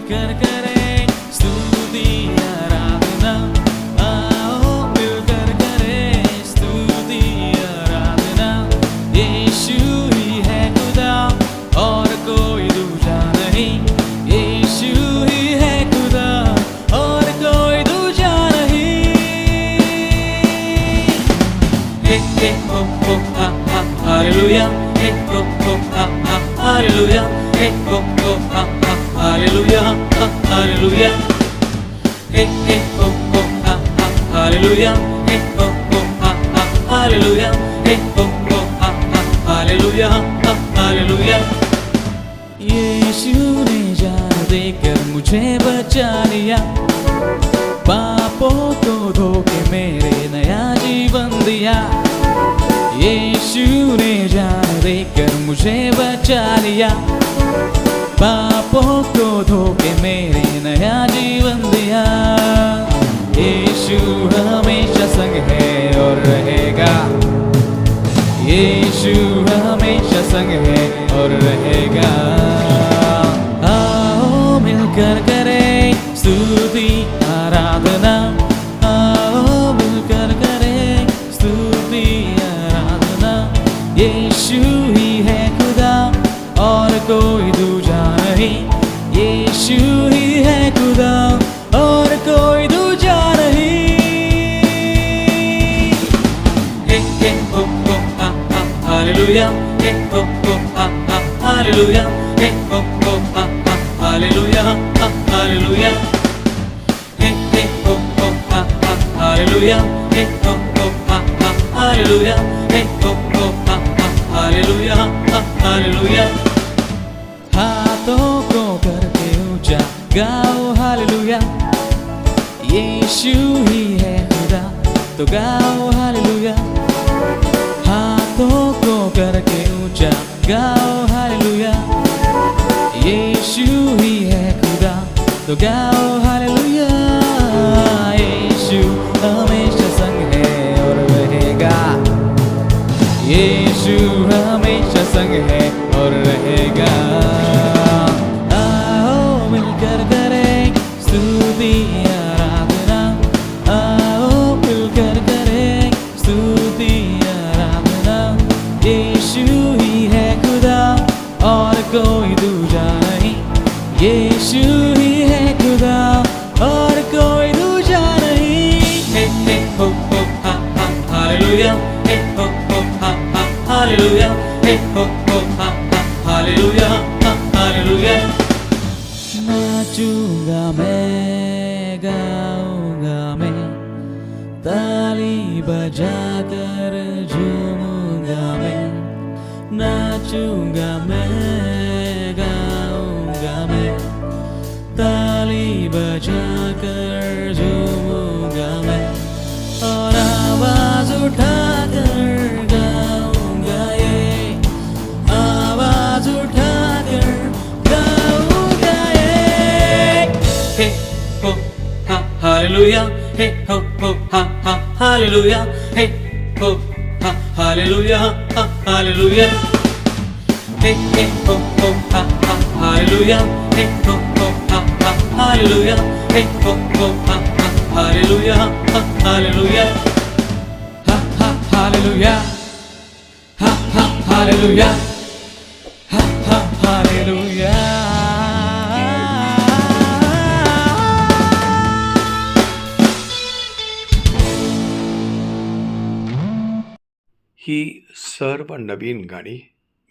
मिलकर करें स्तुति आराधना, आओ मिलकर करें स्तुति आराधना। यीशु ही है खुदा और कोई दूजा नहीं, यीशु ही है खुदा और कोई दूजा नहीं। हे हे हो हा हा हालेलुया, हे हो हा हा हालेलुया, हे हो हा हा हालेलुया, हालेलुया। हे हो हा हा हालेलुया, हे हो हा हा हालेलुया, हे हो हा हा हालेलुया, हालेलुया। यीशु ने जान देकर मुझे बचा लिया, पापों को धो के मेरे नया जीवन दिया। यीशु ने जान देकर मुझे बचा लिया, पापों को धो के मेरे नया जीवन दिया। यीशु हमेशा संग है और रहेगा, यीशु हमेशा संग है और रहेगा। आओ मिलकर करें स्तुति आराधना, आओ मिलकर करें स्तुति आराधना। यीशु ही है खुदा और कोई दूजा नहीं, यीशु ही है खुदा और कोई दूजा नहीं। हे हो हा हा हालेलुया, हे हो हा हा हालेलुया, हे हो हा हा हालेलुया, हालेलुया। हे हो हा हा हालेलुया, हे हो हा हा हालेलुया, हे हो हा हा हालेलुया, हालेलुया। हाथों को करके ऊंचा गाओ हालेलुया, यीशु ही है खुदा तो गाओ हालेलुया। हाथों को करके ऊंचा गाओ हालेलुया, यीशु ही है खुदा तो गाओ हालेलुया। यीशु हमेशा संग है और रहेगा, यीशु हमेशा संग है और रहेगा। आओ मिलकर करें स्तुति आराधना, आओ मिलकर करें स्तुति आराधना। यीशु ही है खुदा और कोई दूजा नहीं, यीशु ही है खुदा और कोई दूजा नहीं। हे हो हा हा हालेलुया, हे हो हा हा हालेलुया, हे हो हा हा हालेलुया, हालेलुया। नाचूंगा मैं, गाऊंगा मैं, ताली बजाकर झूमूंगा मैं। नाचूंगा मैं, गाऊंगा मैं, ताली बजाकर झूमूंगा मैं। और आवाज उठाकर गाऊंगा ये, आवाज उठाकर गाऊंगा ये। हे हो हा हालेलुया, हे हो हा हा हालेलुया, हे हो हा हालेलुया, हालेलुया। हे हो हा हा हालेलुया, हे हो हा हा हालेलुया, हे हो हा हा हालेलुया, हालेलुया। हा हा हालेलुया, हा हा हालेलुया, हा हा हालेलुया। ही सर्व नवीन गाणी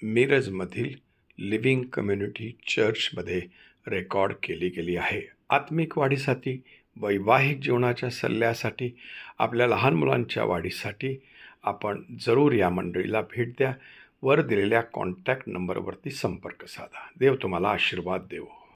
मिरजमधील लिव्हिंग कम्युनिटी चर्चमध्ये रेकॉर्ड केली गेली आहे. आत्मिक वाढीसाठी, वैवाहिक जीवनाच्या सल्ल्यासाठी, आपल्या लहान मुलांच्या वाढीसाठी आपण जरूर या मंडळीला भेट द्या. वर दिलेल्या कॉन्टॅक्ट नंबरवरती संपर्क साधा. देव तुम्हाला आशीर्वाद देवो.